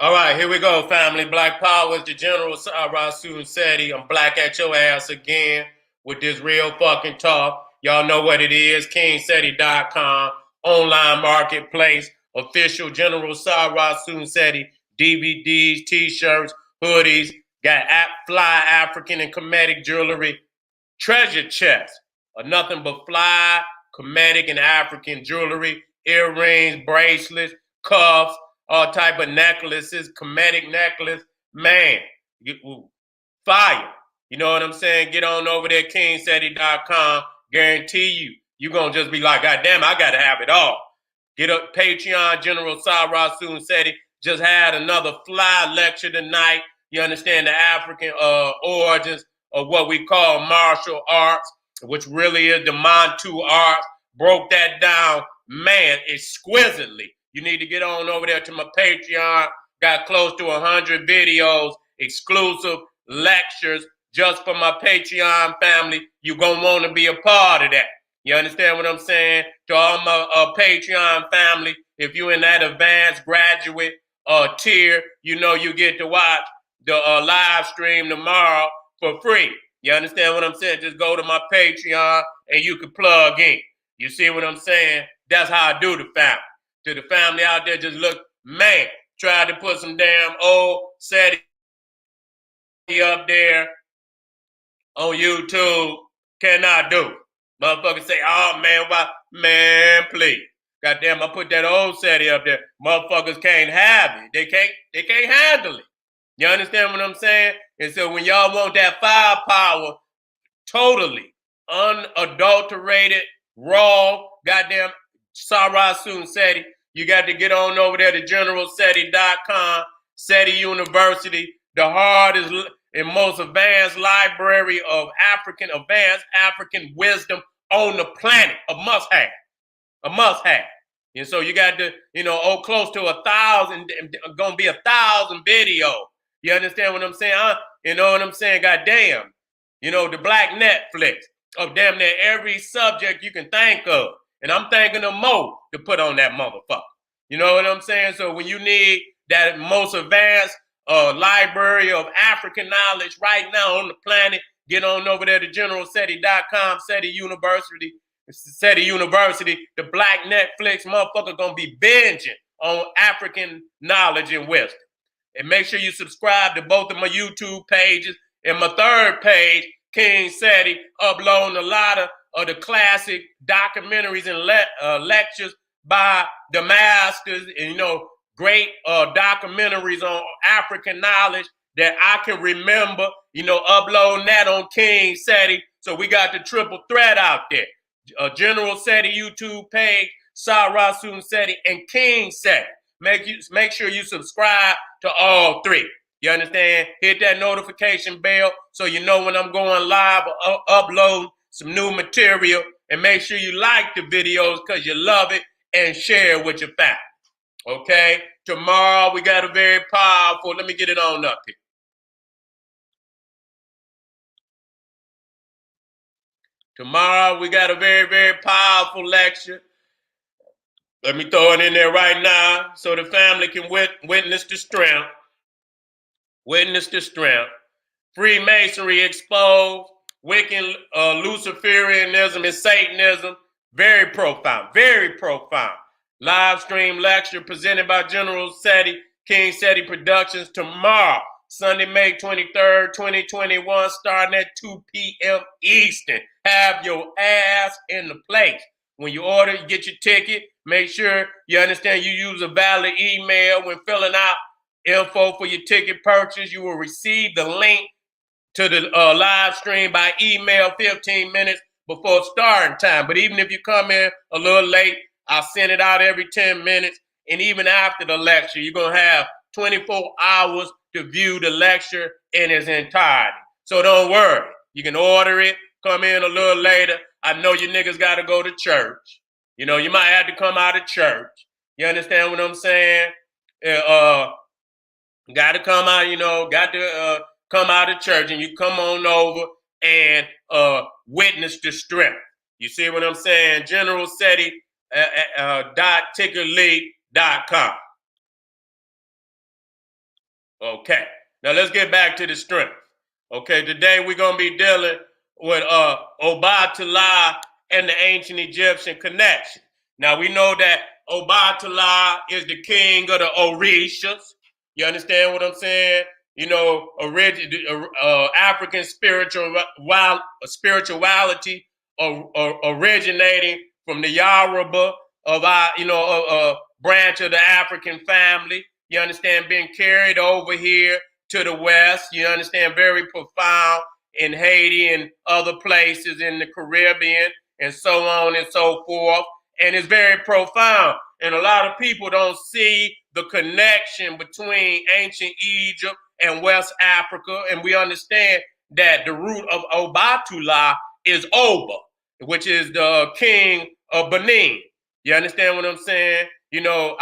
All right, here we go, family. Black Power is the General Sara, Seti. I'm black at your ass again with this real fucking talk. Y'all know what it is. KingSeti.com, online marketplace, official General Sara, Seti, DVDs, t-shirts, hoodies, got fly African and Kemetic jewelry, treasure chest of nothing but fly, Kemetic, and African jewelry, earrings, bracelets, cuffs, all type of necklaces, Kemetic necklace. Man, fire. You know what I'm saying? Get on over there, kingseti.com. Guarantee you're going to just be like, God damn, I got to have it all. Get up, Patreon, General Sara Seti. Just had another fly lecture tonight. You understand the African origins of what we call martial arts, which really is the Mantu arts. Broke that down, man, exquisitely. You need to get on over there to my Patreon. Got close to 100 videos, exclusive lectures just for my Patreon family. You're going to want to be a part of that. You understand what I'm saying? To all my Patreon family, if you're in that advanced graduate tier, you know you get to watch the live stream tomorrow for free. You understand what I'm saying? Just go to my Patreon and you can plug in. You see what I'm saying? That's how I do the family. To the family out there, just look, man, tried to put some damn old Seti up there on YouTube. Cannot do. Motherfuckers say, oh man, why? Man, please. Goddamn, I put that old Seti up there. Motherfuckers can't have it. They can't handle it. You understand what I'm saying? And so when y'all want that firepower, totally unadulterated, raw, goddamn Sara Seti, you got to get on over there to generalseti.com, Seti University, the hardest and most advanced library of advanced African wisdom on the planet. A must have. A must have. And so you got to, close to 1,000, gonna be 1,000 videos. You understand what I'm saying? You know what I'm saying? God damn. The black Netflix of damn near every subject you can think of. And I'm thinking of more to put on that motherfucker. You know what I'm saying? So when you need that most advanced library of African knowledge right now on the planet, get on over there to generalseti.com, Seti University, the black Netflix motherfucker gonna be binging on African knowledge and wisdom. And make sure you subscribe to both of my YouTube pages. And my third page, King Seti, uploading a lot of the classic documentaries and lectures by the masters, and great documentaries on African knowledge that I can remember. Uploading that on King Seti. So we got the triple threat out there. General Seti YouTube page, Sara Seti, and King Seti. Make sure you subscribe to all three. You understand? Hit that notification bell so you know when I'm going live or upload some new material. And make sure you like the videos because you love it and share with your family. Okay? Tomorrow we got a very powerful, let me get it on up here. Tomorrow we got a very, very powerful lecture. Let me throw it in there right now so the family can witness the strength. Witness the strength. Freemasonry exposed, Wiccan, Luciferianism, and Satanism. Very profound, very profound. Live stream lecture presented by General Seti, King Seti Productions tomorrow, Sunday, May 23rd, 2021, starting at 2 p.m. Eastern. Have your ass in the place. When you order, you get your ticket. Make sure you understand you use a valid email when filling out info for your ticket purchase. You will receive the link to the live stream by email 15 minutes before starting time. But even if you come in a little late, I'll send it out every 10 minutes. And even after the lecture, you're going to have 24 hours to view the lecture in its entirety. So don't worry. You can order it, come in a little later. I know you niggas got to go to church. You might have to come out of church. You understand what I'm saying? Got to come out, got to come out of church, and you come on over and witness the strength. You see what I'm saying? GeneralSeti.tickerleague.com. Okay. Now let's get back to the strength. Okay, today we're gonna be dealing with Obatula and the ancient Egyptian connection. Now we know that Obatula is the king of the Orishas. You understand what I'm saying? You know, African spirituality originating from the Yoruba of our, branch of the African family. You understand, being carried over here to the West. You understand, very profound in Haiti and other places in the Caribbean and so on and so forth. And it's very profound. And a lot of people don't see the connection between ancient Egypt and West Africa. And we understand that the root of Obatula is Oba, which is the king of Benin. You understand what I'm saying? You know,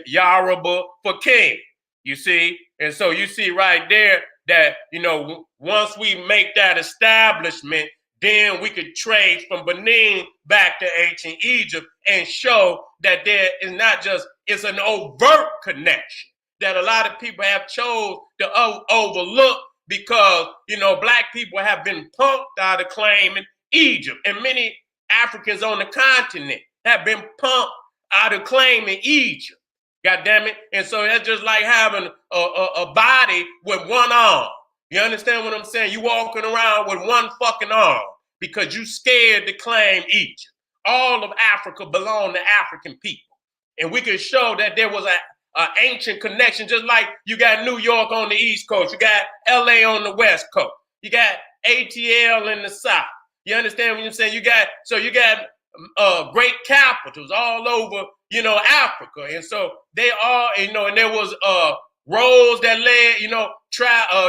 Yoruba for king, you see? And so you see right there that, once we make that establishment, then we could trace from Benin back to ancient Egypt and show that there is not just, it's an overt connection that a lot of people have chose to overlook because, black people have been punked out of claiming Egypt. And many Africans on the continent have been punked out of claiming Egypt. God damn it. And so that's just like having a body with one arm. You understand what I'm saying? You walking around with one fucking arm because you scared to claim Egypt. All of Africa belonged to African people. And we can show that there was an ancient connection, just like you got New York on the East Coast, you got LA on the West Coast, you got ATL in the South. You understand what I'm saying? You got great capitals all over, Africa. And so they are, and there was roads that led,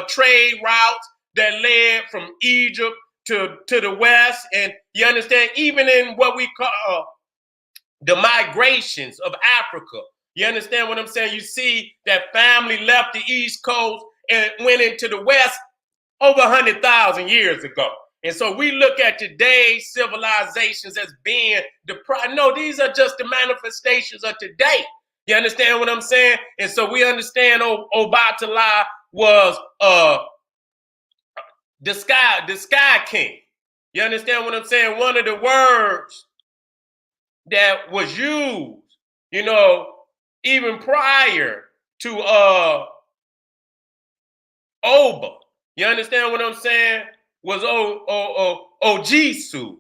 trade routes that led from Egypt to the West. And you understand, even in what we call the migrations of Africa, you understand what I'm saying? You see that family left the East Coast and went into the West over 100,000 years ago. And so we look at today's civilizations as being no, these are just the manifestations of today. You understand what I'm saying? And so we understand Obatula was the sky king. You understand what I'm saying? One of the words that was used, even prior to Oba. You understand what I'm saying? Was Ojisus.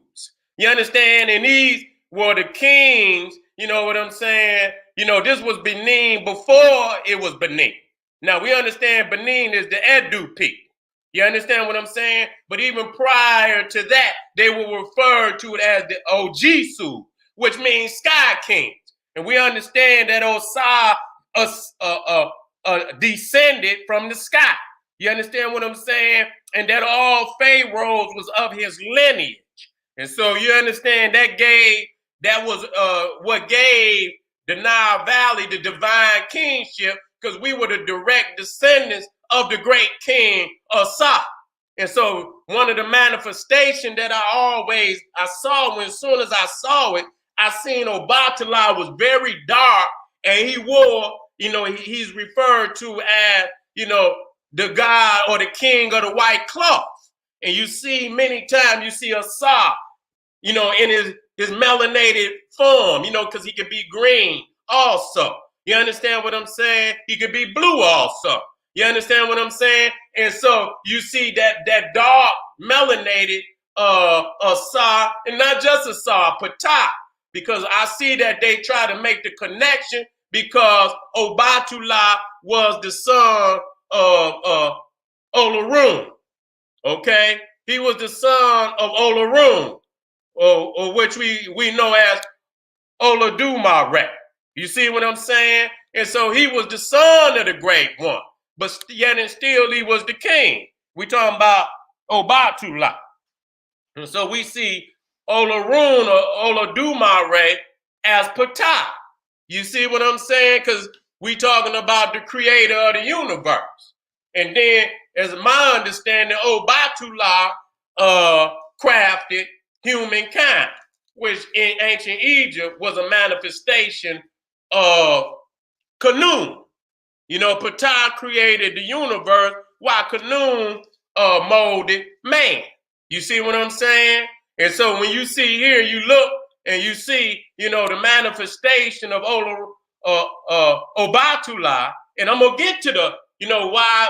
You understand? And these were the kings, you know what I'm saying? This was Benin before it was Benin. Now we understand Benin is the Edu people. You understand what I'm saying? But even prior to that, they were referred to it as the Ojisu, which means sky kings. And we understand that Osai descended from the sky. You understand what I'm saying? And that all pharaohs was of his lineage. And so you understand that was what gave the Nile Valley the divine kingship, because we were the direct descendants of the great king Asa. And so one of the manifestations that I saw when, as soon as I saw it, I seen Obatula was very dark, and he wore, he's referred to as, the god or the king of the white cloth. And you see many times, you see Asa, in his melanated form, because he could be green also. You understand what I'm saying? He could be blue also. You understand what I'm saying? And so you see that dark melanated Asa, and not just Asa, Ptah, because I see that they try to make the connection because Obatula was the son of Olarun. Okay? He was the son of Olarun, or which we know as Oladumare. You see what I'm saying? And so he was the son of the great one, but yet and still he was the king. We talking about Obatula. And so we see Olarun or Oladumare as Ptah. You see what I'm saying? Because we talking about the creator of the universe. And then, as my understanding, Obatula crafted humankind, which in ancient Egypt was a manifestation of Khnum. You know, Ptah created the universe while Khnum molded man. You see what I'm saying? And so when you see here, you look and you see, you know, the manifestation of Obatula, and I'm gonna get to the, you know, why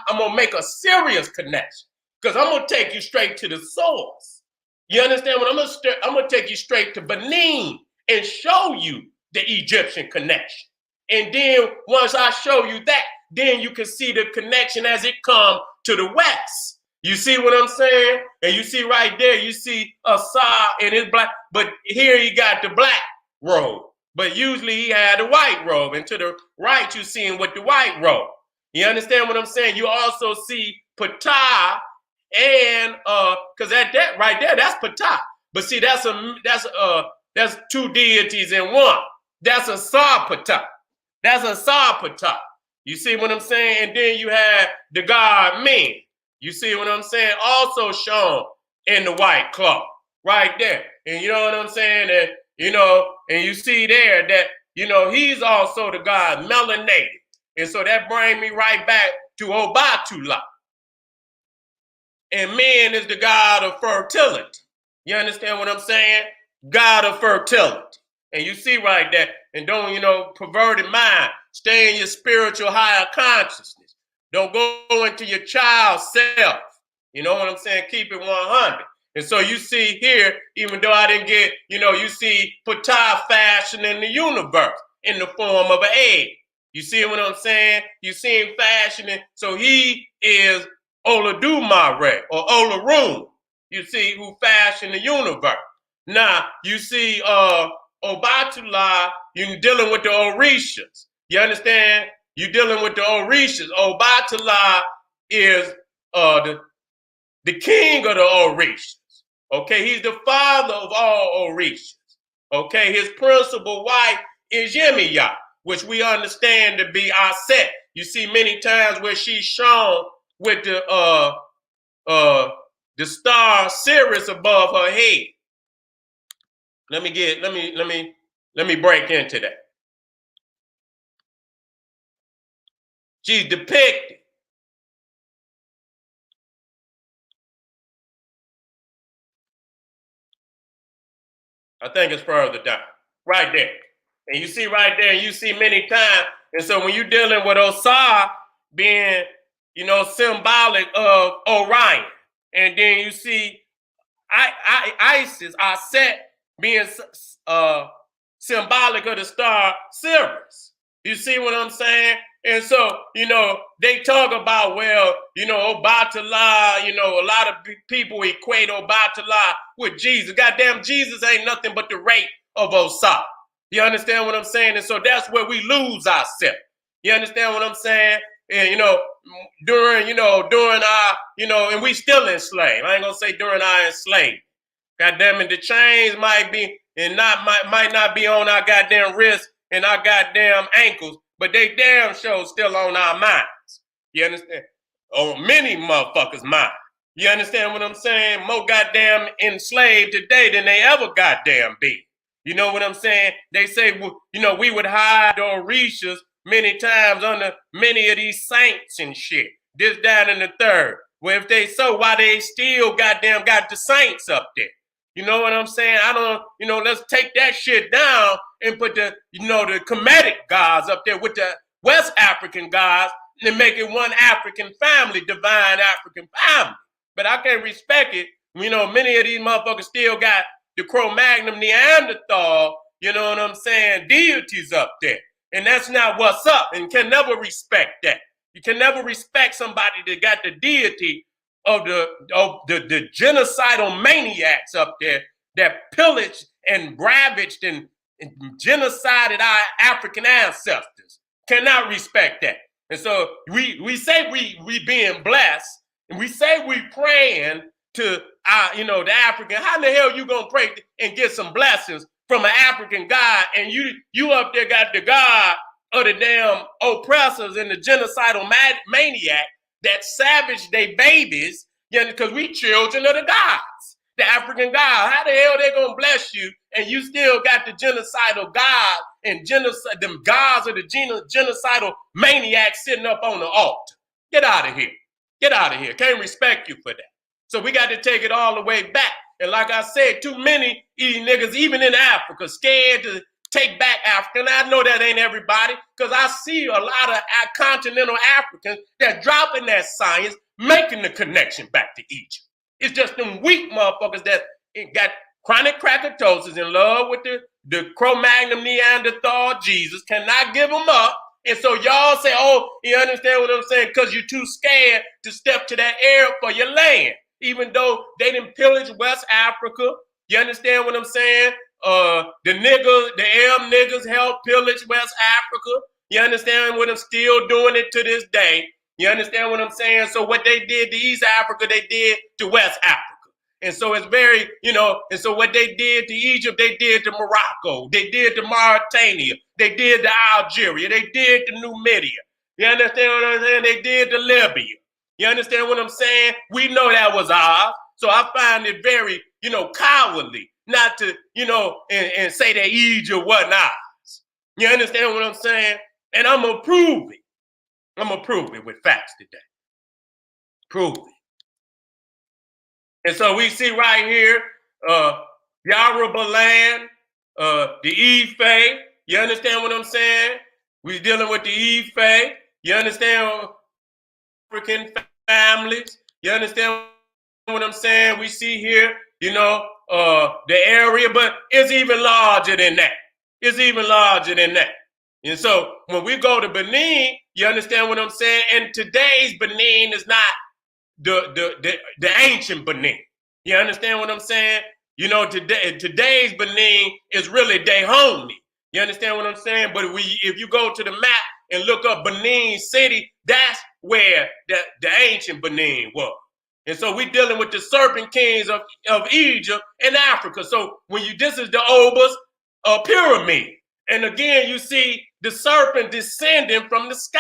I'm gonna make a serious connection, because I'm gonna take you straight to the source. You understand what I'm gonna take you straight to Benin and show you the Egyptian connection. And then once I show you that, then you can see the connection as it comes to the west. You see what I'm saying? And you see right there, you see Sara and his black, but here he got the black robe. But usually he had the white robe. And to the right, you see him with the white robe. You understand what I'm saying? You also see Ptah and because that right there, that's Ptah. But see, that's two deities in one. That's a Sarpatah. That's a Sarpatah. You see what I'm saying? And then you have the god men. You see what I'm saying? Also shown in the white cloth right there. And you know what I'm saying? And you know, and you see there that, you know, he's also the god melanated. And so that brings me right back to Obatula. And men is the god of fertility. You understand what I'm saying? God of fertility. And you see right there, and don't, you know, perverted mind. Stay in your spiritual higher consciousness. Don't go into your child self. You know what I'm saying? Keep it 100. And so you see here, even though I didn't get, you know, you see Ptah fashioning the universe in the form of an egg. You see what I'm saying? You see him fashioning. So he is Oladumare or Olarum. You see who fashioned the universe. Now, you see Obatula, you're dealing with the Orishas. You understand? You're dealing with the Orishas. Obatula is the king of the Orishas. Okay, he's the father of all Orishas. Okay, his principal wife is Yemiya, which we understand to be our Set. You see many times where she's shown with the star Sirius above her head. Let me break into that. She's depicted. I think it's further down. Right there. And you see right there, and you see many times. And so when you're dealing with Osar being, you know, symbolic of Orion, and then you see Isis, our Set, being symbolic of the star Sirius. You see what I'm saying? And so, you know, they talk about, well, you know, Obatula, you know, a lot of people equate Obatula with Jesus. Goddamn, Jesus ain't nothing but the rate of Osar. You understand what I'm saying? And so that's where we lose ourselves. You understand what I'm saying? And, you know, during our, you know, and we still enslaved. I ain't gonna say during our enslavement. Goddamn it, the chains might be and might not be on our goddamn wrists and our goddamn ankles, but they damn sure still on our minds. You understand? Oh, many motherfuckers' minds. You understand what I'm saying? More goddamn enslaved today than they ever goddamn be. You know what I'm saying? They say, you know, we would hide the Orishas many times under many of these saints and shit. This, that, and the third. Well, if they so, why they still goddamn got the saints up there? You know what I'm saying? I don't, you know, let's take that shit down and put the, you know, the Kemetic gods up there with the West African gods and make it one African family, divine African family. But I can't respect it. You know, many of these motherfuckers still got the Cro-Magnon Neanderthal, you know what I'm saying, deities up there. And that's not what's up, and can never respect that. You can never respect somebody that got the deity of the genocidal maniacs up there that pillaged and ravaged and genocided our African ancestors. Cannot respect that. And so we say we being blessed, and we say we praying to our, you know, the African. How the hell you gonna pray and get some blessings from an African God, and you up there got the God of the damn oppressors and the genocidal maniac that savage they babies, you know, because we children of the gods. the African God. How the hell they gonna bless you and you still got the genocidal God and genocide, them gods of the genocidal maniacs sitting up on the altar? Get out of here. Get out of here. Can't respect you for that. So we got to take it all the way back. And like I said, too many niggas, even in Africa, scared to take back Africa. And I know that ain't everybody, because I see a lot of continental Africans that dropping that science, making the connection back to Egypt. It's just them weak motherfuckers that got chronic crackatosis, in love with the Cro-Magnon Neanderthal Jesus, cannot give them up. And so y'all say, oh, you understand what I'm saying? Because you're too scared to step to that area for your land. Even though they didn't pillage West Africa. You understand what I'm saying? The Arab niggas helped pillage West Africa. You understand what I'm still doing it to this day. You understand what I'm saying? So what they did to East Africa, they did to West Africa. And so it's very, and so what they did to Egypt, they did to Morocco. They did to Mauritania. They did to Algeria. They did to Numidia. You understand what I'm saying? They did to Libya. You understand what I'm saying? We know that was ours. So I find it very, cowardly not to, and say that Egypt wasn't ours. You understand what I'm saying? And I'm going to prove it. I'm going to prove it with facts today. Prove it. And so we see right here, Yoruba land, the Ife. You understand what I'm saying? We're dealing with the Ife. You understand? African families. You understand what I'm saying? We see here, the area, but it's even larger than that. It's even larger than that. And so when we go to Benin, you understand what I'm saying? And today's Benin is not the ancient Benin. You understand what I'm saying? Today's Benin is really Dahomey. You understand what I'm saying? But if you go to the map and look up Benin City, that's where the ancient Benin was. And so we're dealing with the serpent kings of Egypt and Africa. So this is the Obus pyramid. And again, you see the serpent descending from the sky.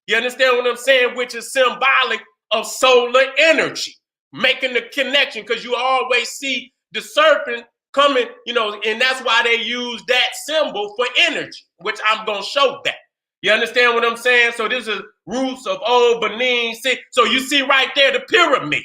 You understand what I'm saying? Which is symbolic of solar energy, making the connection, because you always see the serpent coming, and that's why they use that symbol for energy, which I'm going to show that. You understand what I'm saying? So this is roots of old Benin City. So you see right there the pyramid.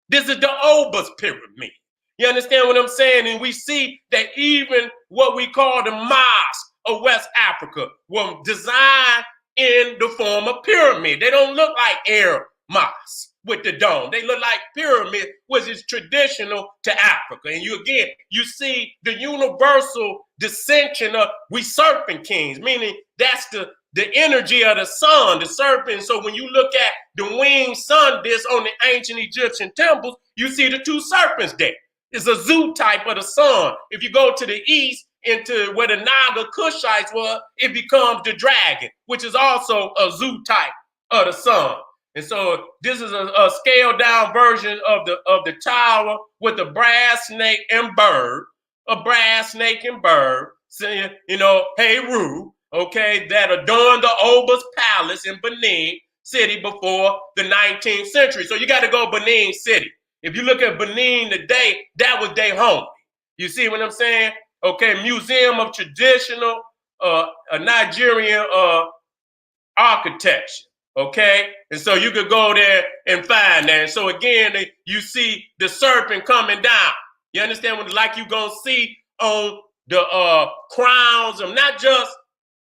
This is the Obus pyramid. You understand what I'm saying? And we see that even what we call the mosque of West Africa were designed in the form of pyramid. They don't look like Arab mosques with the dome. They look like pyramid, which is traditional to Africa. And you see the universal dissension of we serpent kings, meaning that's the energy of the sun, the serpent. So when you look at the winged sun disk on the ancient Egyptian temples, you see the two serpents there. It's a zoo type of the sun. If you go to the east into where the Naga Kushites were, it becomes the dragon, which is also a zoo type of the sun. And so this is a scaled down version of the tower with a brass snake and bird, saying, hey, Ru, okay, that adorned the Obus Palace in Benin City before the 19th century. So you got to go Benin City. If you look at Benin today, that was their home. You see what I'm saying? Okay, Museum of Traditional Nigerian Architecture. Okay, and so you could go there and find that. And so again, you see the serpent coming down. You understand what, like you're gonna see on the crowns of not just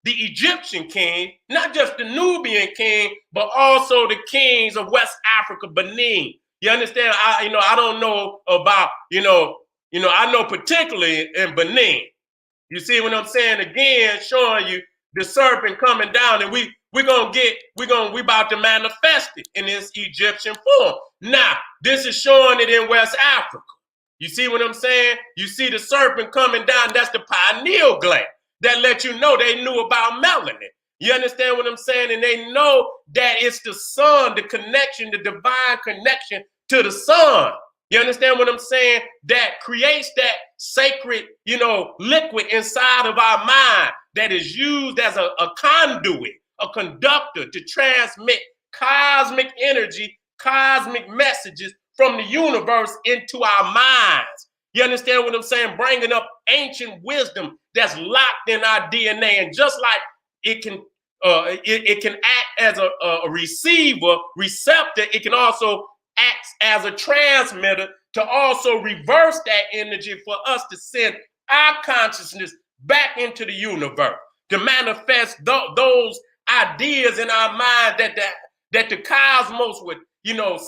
the Egyptian king, not just the Nubian king, but also the kings of West Africa, Benin. You understand? I don't know about, I know particularly in Benin. You see what I'm saying? Again, showing you the serpent coming down, and we about to manifest it in this Egyptian form. Now, this is showing it in West Africa. You see what I'm saying? You see the serpent coming down. That's the pineal gland that let you know they knew about melanin. You understand what I'm saying? And they know that it's the sun, the connection, the divine connection to the sun. You understand what I'm saying? That creates that sacred, liquid inside of our mind that is used as a conduit, a conductor to transmit cosmic energy, cosmic messages from the universe into our minds. You understand what I'm saying? Bringing up ancient wisdom that's locked in our DNA. And just like it can it can act as a receptor, it can also act as a transmitter to also reverse that energy for us to send our consciousness back into the universe, to manifest those ideas in our mind that the cosmos would,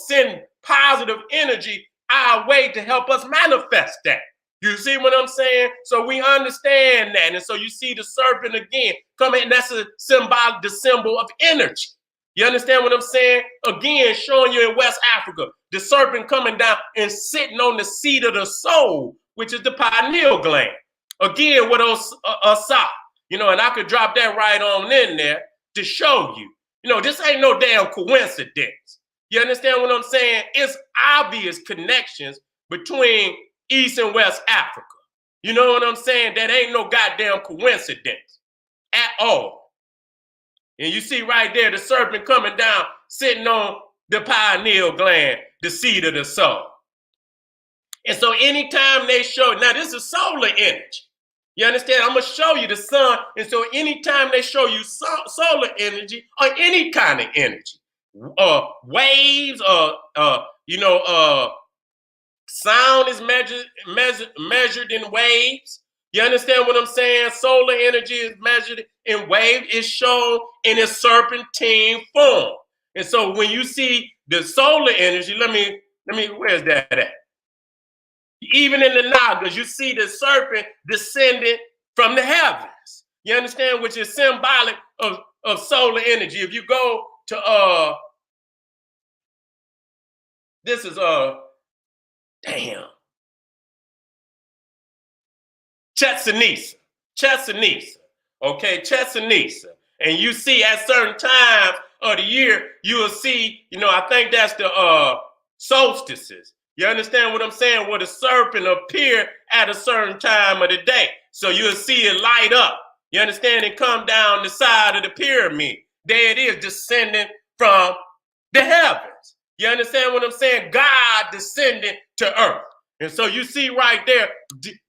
send positive energy our way to help us manifest that. You see what I'm saying? So we understand that. And so you see the serpent again coming, and that's the symbol of energy. You understand what I'm saying? Again, showing you in West Africa, the serpent coming down and sitting on the seat of the soul, which is the pineal gland. Again, with Asa, and I could drop that right on in there to show you. This ain't no damn coincidence. You understand what I'm saying? It's obvious connections between East and West Africa. You know what I'm saying? That ain't no goddamn coincidence at all. And you see right there, the serpent coming down, sitting on the pineal gland, the seat of the soul. And so anytime they show, now this is solar energy. You understand? I'm going to show you the sun. And so anytime they show you solar energy or any kind of energy, waves, sound is measured in waves. You understand what I'm saying? Solar energy is measured in waves. It's shown in a serpentine form. And so when you see the solar energy, let me, where's that at? Even in the Nagas, you see the serpent descending from the heavens. You understand? Which is symbolic of solar energy. If you go to this is Chesanisa. Okay, Chesanisa. And you see at certain times of the year, you will see, I think that's the solstices. You understand what I'm saying? Where the serpent appear at a certain time of the day. So you'll see it light up. You understand? And come down the side of the pyramid. There it is, descending from the heavens. You understand what I'm saying? God descending to earth. And so you see right there,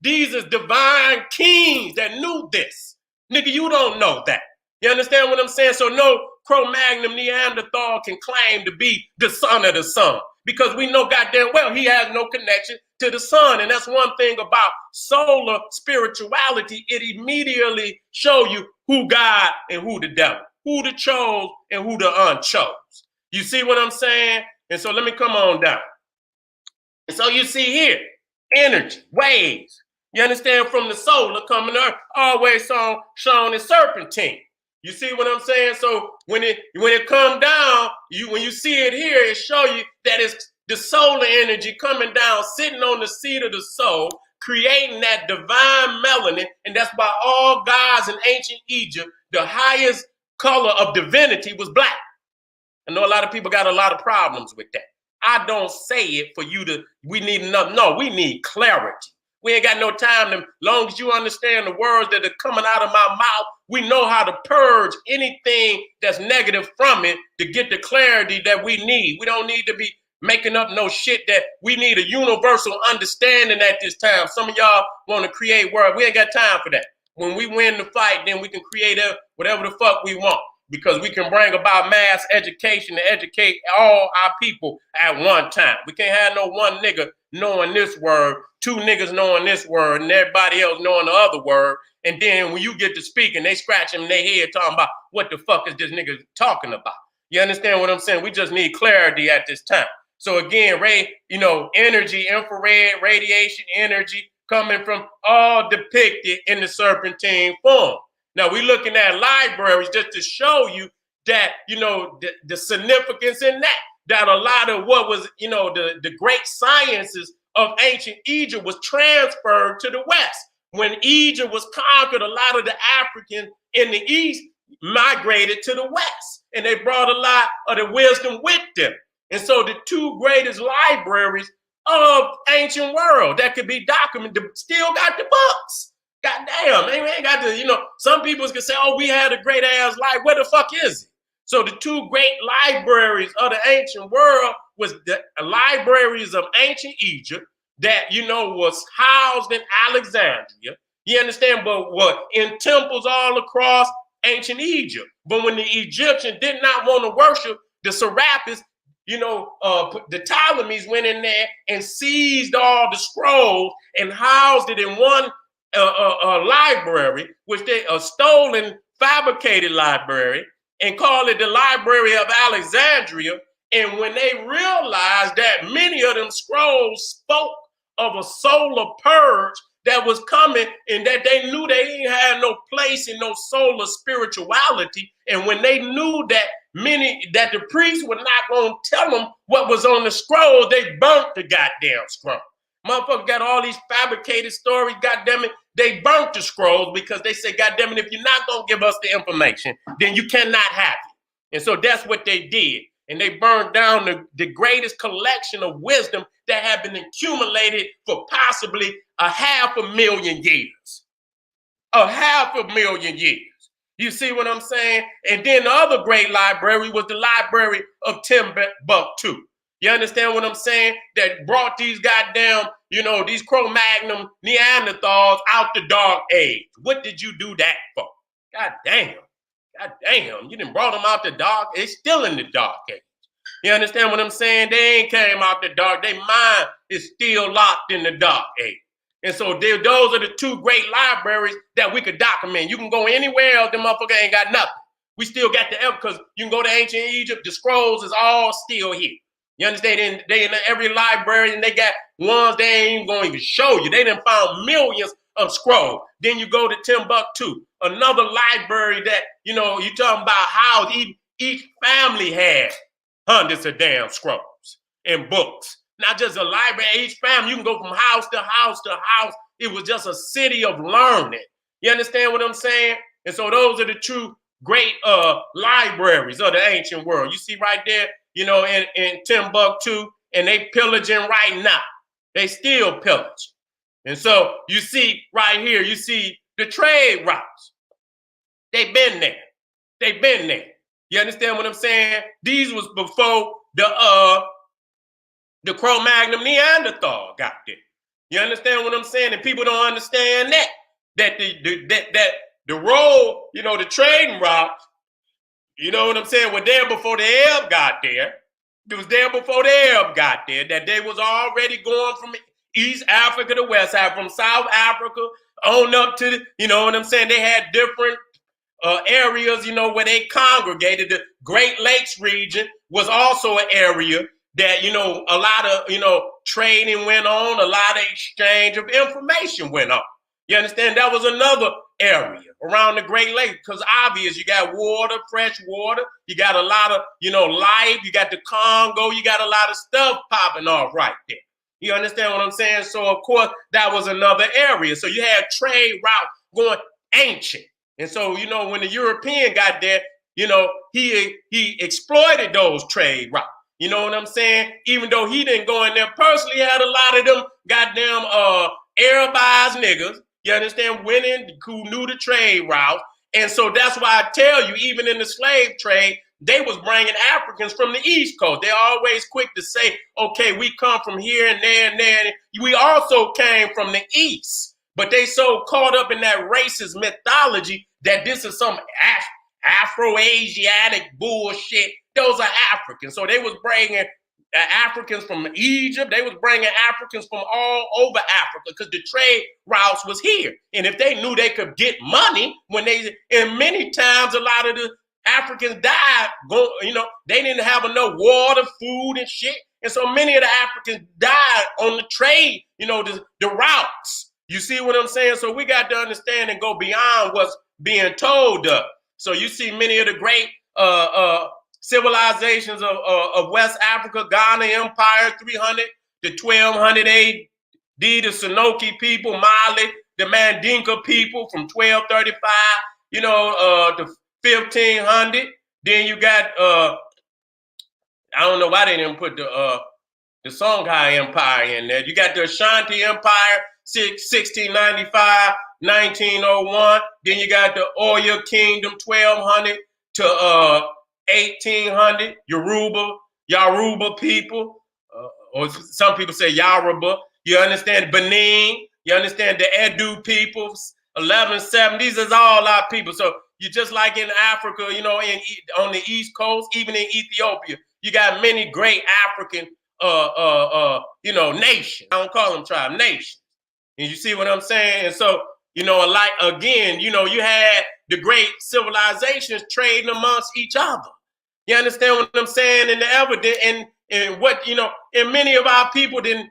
these is divine kings that knew this. Nigga, you don't know that. You understand what I'm saying? So no Cro-Magnon Neanderthal can claim to be the son of the sun, because we know goddamn well he has no connection to the sun. And that's one thing about solar spirituality. It immediately show you who God and who the devil, who the chose and who the unchose. You see what I'm saying? And so let me come on down. And so you see here, energy, waves. You understand? From the solar coming up, always shown in serpentine. You see what I'm saying? So when it come down, when you see it here, it show you that it's the solar energy coming down, sitting on the seat of the soul, creating that divine melanin. And that's why all gods in ancient Egypt, the highest color of divinity was black. I know a lot of people got a lot of problems with that. I don't say it for you to, we need enough. No, we need clarity. We ain't got no time. As long as you understand the words that are coming out of my mouth, we know how to purge anything that's negative from it to get the clarity that we need. We don't need to be making up no shit. That we need a universal understanding at this time. Some of y'all want to create words. We ain't got time for that. When we win the fight, then we can create whatever the fuck we want, because we can bring about mass education to educate all our people at one time. We can't have no one nigga knowing this word, two niggas knowing this word, and everybody else knowing the other word. And then when you get to speaking, they scratch them in their head talking about what the fuck is this nigga talking about. You understand what I'm saying? We just need clarity at this time. So again, energy, infrared, radiation, energy coming from all depicted in the serpentine form. Now we're looking at libraries just to show you that, the significance in that a lot of what was, the great sciences of ancient Egypt was transferred to the West. When Egypt was conquered, a lot of the Africans in the East migrated to the West, and they brought a lot of the wisdom with them. And so the two greatest libraries of ancient world that could be documented still got the books. God damn, man, we ain't got to, some people can say, oh, we had a great ass life. Where the fuck is it? So the two great libraries of the ancient world was the libraries of ancient Egypt that, was housed in Alexandria. You understand? But what in temples all across ancient Egypt. But when the Egyptians did not want to worship the Serapis, the Ptolemies went in there and seized all the scrolls and housed it in one library, which they a stolen, fabricated library, and called it the Library of Alexandria. And when they realized that many of them scrolls spoke of a solar purge that was coming, and that they knew they didn't have no place in no solar spirituality, and when they knew that the priests were not going to tell them what was on the scroll, they burnt the goddamn scroll. Motherfuckers got all these fabricated stories, goddamn it. They burnt the scrolls because they said, goddamn it, if you're not going to give us the information, then you cannot have it. And so that's what they did. And they burned down the greatest collection of wisdom that had been accumulated for possibly 500,000 years. 500,000 years. You see what I'm saying? And then the other great library was the Library of Timbuktu. You understand what I'm saying? That brought these goddamn, these Cro-Magnon Neanderthals out the dark age. What did you do that for? God damn. You done brought them out the dark. It's still in the dark age. You understand what I'm saying? They ain't came out the dark. Their mind is still locked in the dark age. And so those are the two great libraries that we could document. You can go anywhere else, them motherfuckers ain't got nothing. We still got the because you can go to ancient Egypt, the scrolls is all still here. You understand? They in every library, and they got ones they ain't even going to even show you. They done found millions of scrolls. Then you go to Timbuktu, another library that, you talking about how each family had hundreds of damn scrolls and books. Not just a library, each family, you can go from house to house to house. It was just a city of learning. You understand what I'm saying? And so those are the two great libraries of the ancient world. You see right there, in Timbuktu, and they pillaging right now. They still pillage. And so you see right here, you see the trade routes. They've been there. You understand what I'm saying? These was before the Cro-Magnon Neanderthal got there. You understand what I'm saying? And people don't understand that the road, the trading routes, you know what I'm saying, were there before the Arab got there. It was there before the Arab got there, that they was already going from East Africa to West Africa, from South Africa on up to, you know what I'm saying? They had different areas, where they congregated. The Great Lakes region was also an area that, a lot of, trading went on, a lot of exchange of information went on. You understand? That was another area around the Great Lakes, because obvious, you got water, fresh water, you got a lot of, life, you got the Congo, you got a lot of stuff popping off right there. You understand what I'm saying? So, of course, that was another area. So you had trade route going ancient. And so, when the European got there, he exploited those trade routes. You know what I'm saying? Even though he didn't go in there personally, had a lot of them goddamn Arabized niggas, you understand, went in who knew the trade route. And so that's why I tell you, even in the slave trade, they was bringing Africans from the East Coast. They're always quick to say, okay, we come from here and there and there. We also came from the East. But they so caught up in that racist mythology that this is some Afro-Asiatic bullshit. Those are Africans. So they was bringing Africans from Egypt. They was bringing Africans from all over Africa because the trade routes was here. And if they knew they could get money, and many times a lot of the Africans died, they didn't have enough water, food, and shit. And so many of the Africans died on the trade, the routes. You see what I'm saying? So we got to understand and go beyond what's being told us. So you see many of the great civilizations of West Africa, Ghana Empire, 300 to 1200 AD, the Sonoki people, Mali, the Mandinka people from 1235, to 1500. Then you got, I don't know why they didn't put the Songhai Empire in there. You got the Ashanti Empire, 1695, 1901. Then you got the Oyo Kingdom, 1200 to 1800 Yoruba people, or some people say Yoruba. You understand Benin. You understand the Edu peoples. 1170. These is all our people. So you just like in Africa, you know, on the East Coast, even in Ethiopia, you got many great African, nations. I don't call them tribe, nations. And you see what I'm saying? And so, like again, you had the great civilizations trading amongst each other. You understand what I'm saying? And the evidence and what, and many of our people didn't,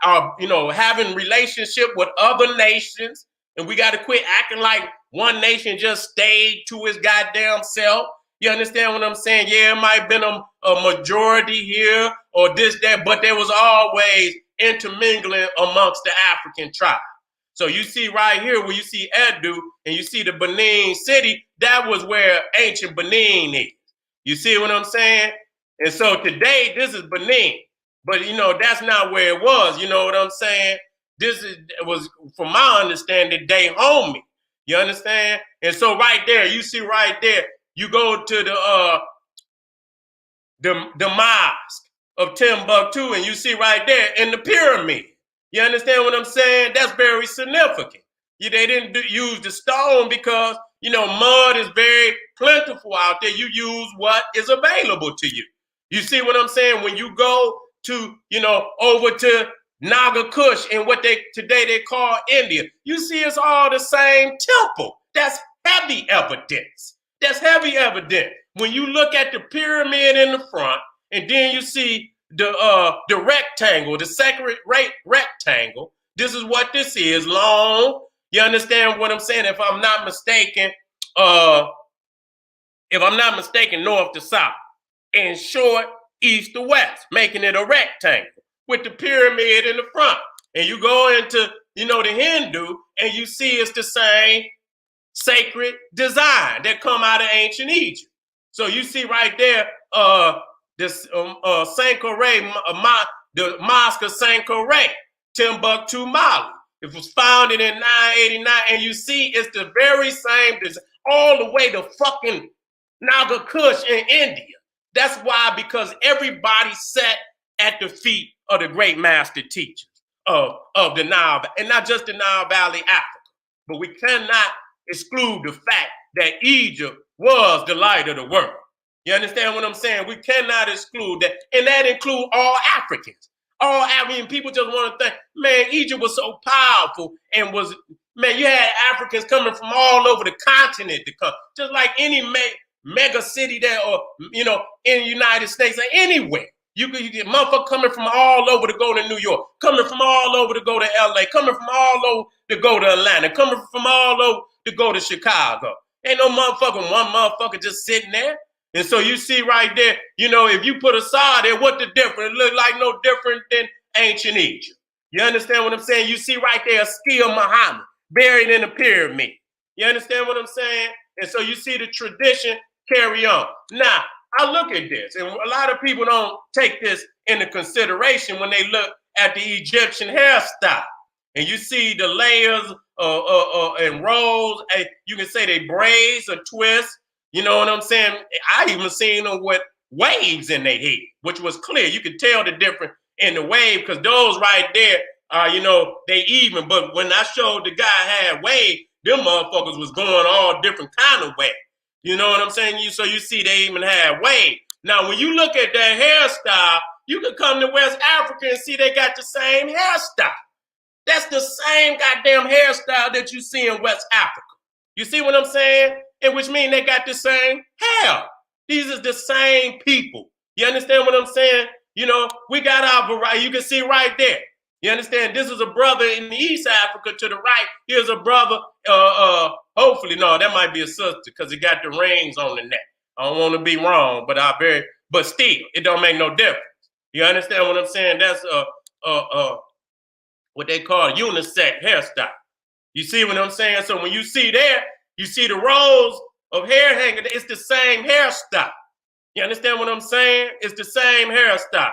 are, having relationship with other nations. And we got to quit acting like one nation just stayed to its goddamn self. You understand what I'm saying? Yeah, it might have been a majority here or this, that, but there was always intermingling amongst the African tribe. So you see right here where you see Edu and you see the Benin city, that was where ancient Benin is. You see what I'm saying? And so today, this is Benin. But, that's not where it was. You know what I'm saying? Was, from my understanding, Dahomey. You understand? And so right there, you see right there, you go to the mosque of Timbuktu, and you see right there in the pyramid. You understand what I'm saying? That's very significant. They didn't use the stone because, mud is very plentiful out there. You use what is available to you. You see what I'm saying? When you go to, over to Naga Kush and what today they call India, you see it's all the same temple. That's heavy evidence. That's heavy evidence. When you look at the pyramid in the front, and then you see the rectangle, the sacred rectangle. This is what this is, long. You understand what I'm saying? If I'm not mistaken, north to south, and short, east to west, making it a rectangle with the pyramid in the front. And you go into, the Hindu, and you see it's the same sacred design that come out of ancient Egypt. So you see right there, this Sankore, the Mosque of Sankore, Timbuktu, Mali. It was founded in 989, and you see it's the very same, all the way to fucking Naga Kush in India. That's why, because everybody sat at the feet of the great master teachers of the Nile, and not just the Nile Valley, Africa. But we cannot exclude the fact that Egypt was the light of the world. You understand what I'm saying? We cannot exclude that. And that includes all Africans. All African people just want to think, man, Egypt was so powerful and you had Africans coming from all over the continent to come. Just like any mega city there or, in the United States or anywhere. You get motherfuckers coming from all over to go to New York, coming from all over to go to LA, coming from all over to go to Atlanta, coming from all over to go to Chicago. Ain't no one motherfucker just sitting there. And so you see right there, if you put a side there, what the difference? It look like no different than ancient Egypt. You understand what I'm saying? You see right there a skill Muhammad buried in the pyramid. You understand what I'm saying? And so you see the tradition carry on. Now, I look at this, and a lot of people don't take this into consideration when they look at the Egyptian hairstyle. And you see the layers and rolls, and you can say they braids or twists. You know what I'm saying? I even seen them with waves in their head, which was clear. You could tell the difference in the wave because those right there, they even. But when I showed the guy had wave, them motherfuckers was going all different kind of ways. You know what I'm saying? So you see they even had wave. Now, when you look at that hairstyle, you can come to West Africa and see they got the same hairstyle. That's the same goddamn hairstyle that you see in West Africa. You see what I'm saying? And which means they got the same hair. These is the same people. You understand what I'm saying? We got our variety. You can see right there. You understand? This is a brother in East Africa to the right. Here's a brother, hopefully, no, that might be a sister because he got the rings on the neck. I don't want to be wrong, but still, it don't make no difference. You understand what I'm saying? That's what they call unisex hairstyle. You see what I'm saying? So when you see there, you see the rows of hair hanging, it's the same hairstyle. You understand what I'm saying? It's the same hairstyle.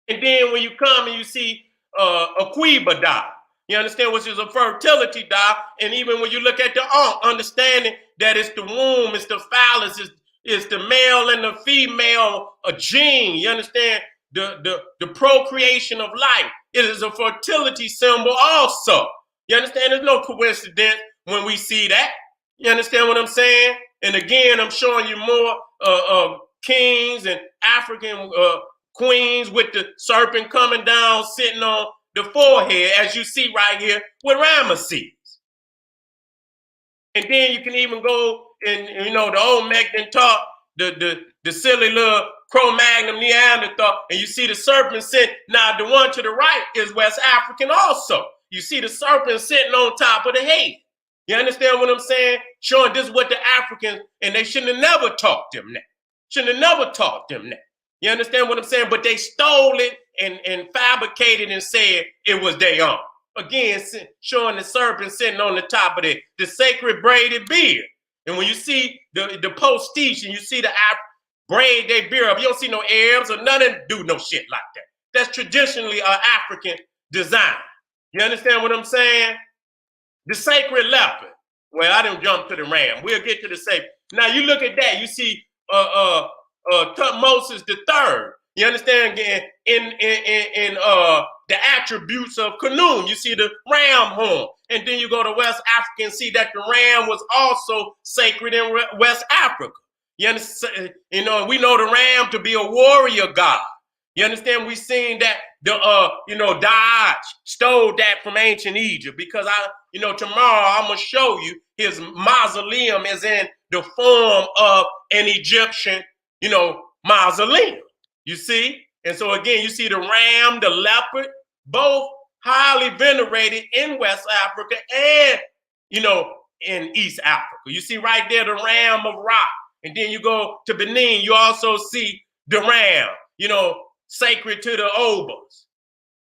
And then when you come and you see a Quiba dye, you understand, which is a fertility dye. And even when you look at the understanding, that it's the womb, it's the phallus, it's the male and the female a gene. You understand? The procreation of life. It is a fertility symbol also. You understand? There's no coincidence when we see that. You understand what I'm saying? And again, I'm showing you more kings and African queens with the serpent coming down, sitting on the forehead, as you see right here with Ramesses. And then you can even go and, the old Megan taught the silly little Cro-Magnon Neanderthal, and you see the serpent sitting. Now, the one to the right is West African also. You see the serpent sitting on top of the head. You understand what I'm saying? Showing this is what the Africans, and they shouldn't have never taught them that. Shouldn't have never taught them that. You understand what I'm saying? But they stole it and fabricated and said it was their own. Again, showing the serpent sitting on the top of the sacred braided beard. And when you see the postiche and you see the braid their beard up, you don't see no Arabs or none of them do no shit like that. That's traditionally an African design. You understand what I'm saying? The sacred leopard. Well, I didn't jump to the ram. We'll get to the sacred. Now you look at that. You see Tutmosis the third. You understand? In the attributes of Khnum, you see the ram horn, and then you go to West Africa and see that the ram was also sacred in West Africa. You understand? We know the ram to be a warrior god. You understand? We seen that Dodge stole that from ancient Egypt, because tomorrow I'm gonna show you his mausoleum is in the form of an Egyptian, mausoleum. You see? And so again, you see the ram, the leopard, both highly venerated in West Africa and, in East Africa. You see right there the ram of Ra. And then you go to Benin, you also see the ram, sacred to the Obas.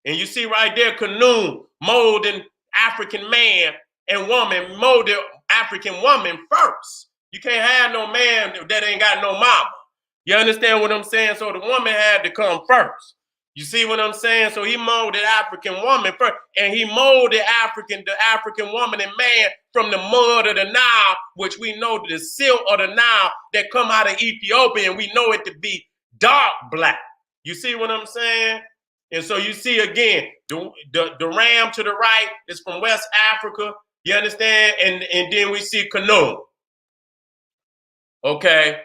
And you see right there Khnum molding African man and woman, molded African woman first. You can't have no man that ain't got no mama. You understand what I'm saying? So the woman had to come first. You see what I'm saying? So he molded African woman first, and he molded the African woman and man from the mud of the Nile, which we know the silt of the Nile that come out of Ethiopia, and we know it to be dark black. You see what I'm saying? And so you see again, the ram to the right is from West Africa. You understand? And then we see Khnum. Okay.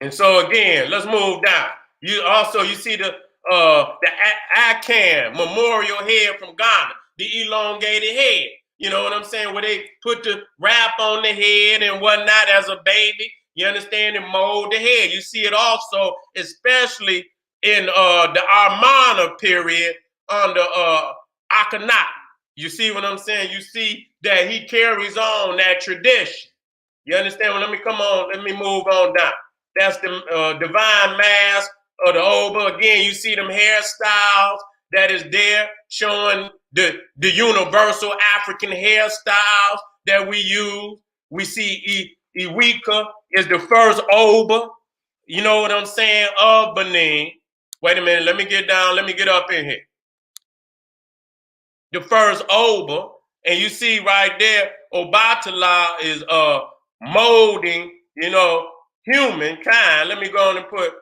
And so again, let's move down. You see the Akan memorial head from Ghana, the elongated head. You know what I'm saying? Where they put the wrap on the head and whatnot as a baby. You understand? And mold the head. You see it also, especially in the Armana period under Akhenaten. You see what I'm saying? You see that he carries on that tradition. You understand? Well, let me move on down. That's the divine mask of the Oba. Again, you see them hairstyles that is there showing the universal African hairstyles that we use. We see Iwika is the first Oba, you know what I'm saying, of Benin. Wait a minute, let me get up in here. The first Oba, and you see right there, Obatula is molding, humankind. Let me go on and put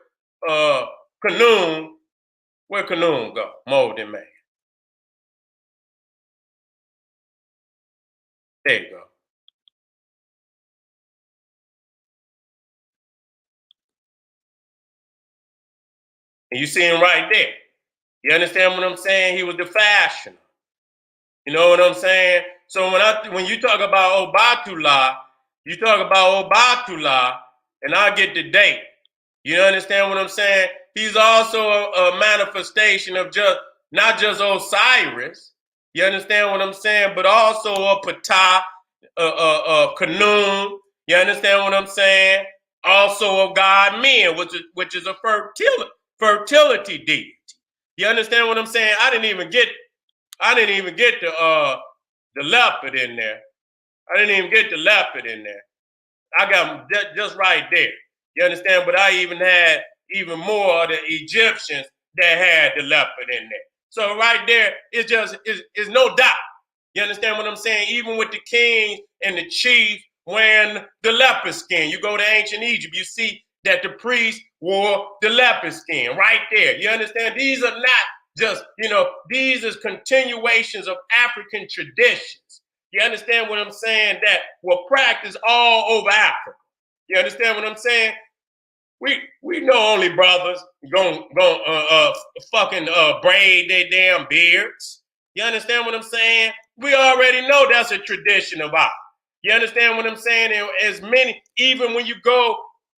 Khnum. Where Khnum go? Molding man. There you go. And you see him right there. You understand what I'm saying? He was the fashioner. You know what I'm saying? So when you talk about Obatula, you talk about Obatula, and I get the date. You understand what I'm saying? He's also a manifestation of not just Osiris. You understand what I'm saying? But also a Ptah, Khnum. You understand what I'm saying? Also of God men, which is a fertility deity. You understand what I'm saying? I didn't even get the leopard in there. I didn't even get the leopard in there. I got them just right there. You understand? But I even had even more of the Egyptians that had the leopard in there. So right there, it's no doubt. You understand what I'm saying? Even with the kings and the chiefs wearing the leopard skin. You go to ancient Egypt, you see that the priests wore the leopard skin right there. You understand? These are not just, these is continuations of African traditions. You understand what I'm saying? That were practiced all over Africa. You understand what I'm saying? We know only brothers gon' fucking braid their damn beards. You understand what I'm saying? We already know that's a tradition of ours. You understand what I'm saying? And as many, even when you go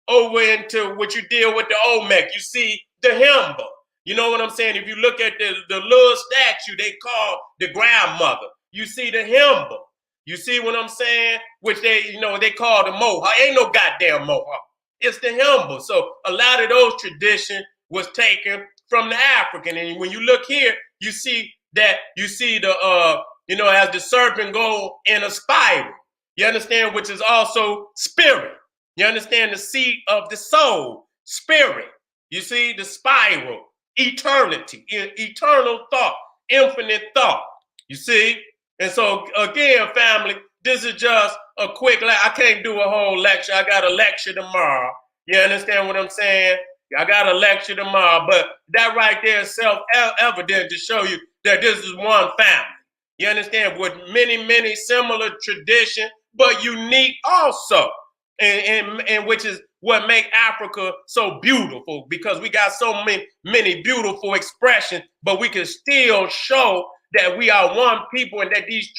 over into what you deal with the Olmec, you see the Himba. You know what I'm saying? If you look at the little statue they call the grandmother, you see the Himba. You see what I'm saying? Which they call the Mohawk. Ain't no goddamn Mohawk. It's the Himba. So a lot of those traditions was taken from the African. And when you look here, you see the as the serpent go in a spiral. You understand, which is also spirit. You understand the seed of the soul, spirit. You see the spiral, eternity, eternal thought, infinite thought. You see? And so again, family, this is just a quick, I can't do a whole lecture. I got a lecture tomorrow. You understand what I'm saying? I got a lecture tomorrow, but that right there is self-evident to show you that this is one family. You understand? With many, many similar traditions, but unique also. And which is what make Africa so beautiful, because we got so many beautiful expressions, but we can still show that we are one people, and that these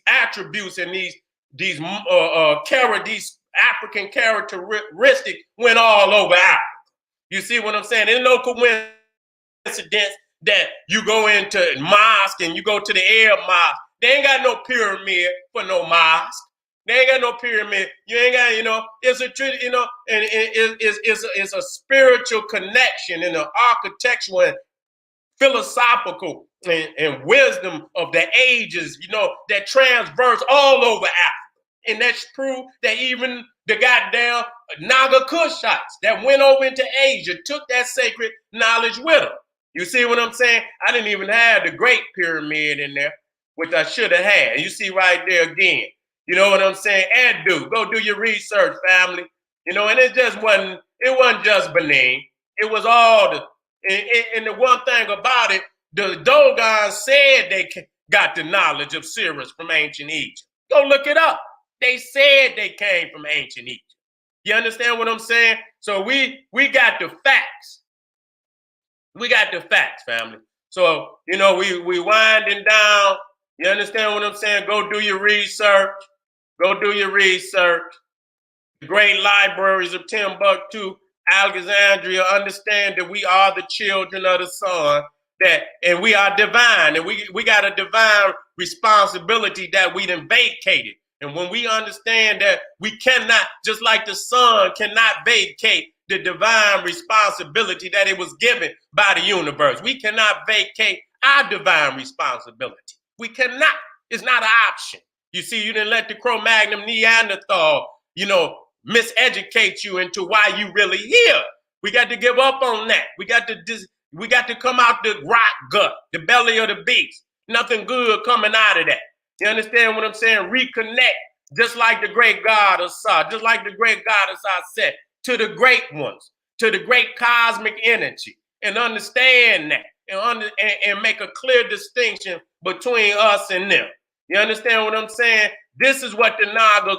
attributes and these African characteristics went all over Africa. You see what I'm saying? There's no coincidence that you go into mosque and you go to the Arab mosque. They ain't got no pyramid for no mosque. They ain't got no pyramid. You ain't got, it's a, and it's a spiritual connection and an architectural and philosophical and wisdom of the ages, that transverse all over Africa. And that's true that even the goddamn Naga Kushites that went over into Asia took that sacred knowledge with them. You see what I'm saying? I didn't even have the Great Pyramid in there, which I should have had. And you see right there again. You know what I'm saying? Go do your research, family. And it wasn't just Benin. It was all and the one thing about it, the Dogons said they got the knowledge of Sirius from ancient Egypt. Go look it up. They said they came from ancient Egypt. You understand what I'm saying? So we got the facts. We got the facts, family. So, we winding down. You understand what I'm saying? Go do your research. Go do your research. The great libraries of Timbuktu, Alexandria, understand that we are the children of the sun, and we are divine, and we got a divine responsibility that we done vacated. And when we understand that we cannot, just like the sun cannot vacate the divine responsibility that it was given by the universe, we cannot vacate our divine responsibility. We cannot. It's not an option. You see, you didn't let the Cro-Magnon Neanderthal, miseducate you into why you really here. We got to give up on that. We got to come out the rock gut, the belly of the beast. Nothing good coming out of that. You understand what I'm saying? Reconnect, just like the great God of Sara, just like the great God of Sara said, to the great ones, to the great cosmic energy, and understand that, and make a clear distinction between us and them. You understand what I'm saying? This is what the Naga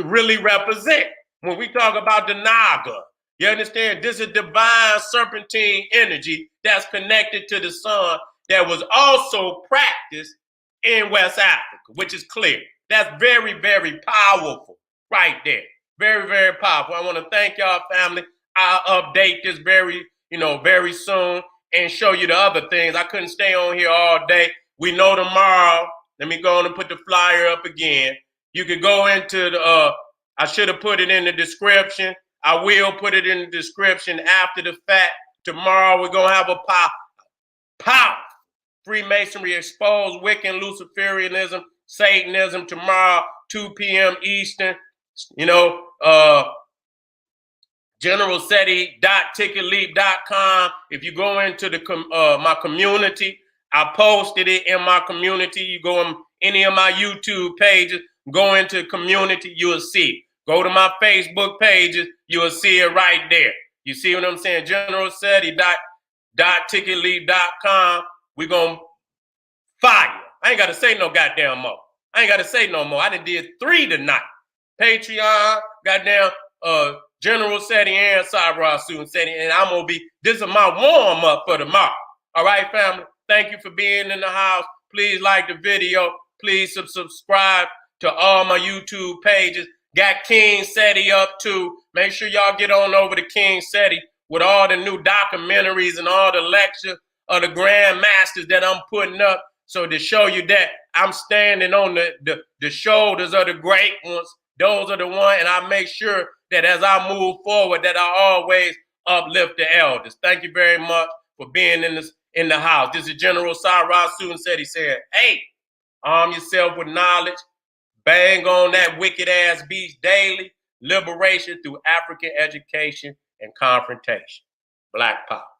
really represent. When we talk about the Naga, you understand? This is divine serpentine energy that's connected to the sun that was also practiced in West Africa, which is clear. That's very, very powerful right there. Very, very powerful. I want to thank y'all, family. I'll update this very soon and show you the other things. I couldn't stay on here all day. We know tomorrow. Let me go on and put the flyer up again. You could go into I should have put it in the description. I will put it in the description after the fact. Tomorrow we're going to have a pop. Freemasonry exposed, Wiccan, Luciferianism, Satanism tomorrow, 2 p.m. Eastern. General Seti.ticketleap.com. If you go into my community, I posted it in my community. You go any of my YouTube pages, go into community, you'll see. Go to my Facebook pages, you'll see it right there. You see what I'm saying? GeneralSeti.ticketlead.com. We're going to fire. I ain't got to say no goddamn more. I ain't got to say no more. I done did 3 tonight. Patreon, goddamn, General Seti and Sara, Suten, Seti, and I'm going to be, this is my warm-up for tomorrow. All right, family? Thank you for being in the house. Please like the video. Please subscribe to all my YouTube pages. Got King Seti up too. Make sure y'all get on over to King Seti with all the new documentaries and all the lectures of the Grand Masters that I'm putting up. So to show you that I'm standing on the shoulders of the great ones. Those are the ones, and I make sure that as I move forward, that I always uplift the elders. Thank you very much for being in the house. This is General Sara Suten Seti said, hey, arm yourself with knowledge. Bang on that wicked ass beast daily. Liberation through African education and confrontation. Black power.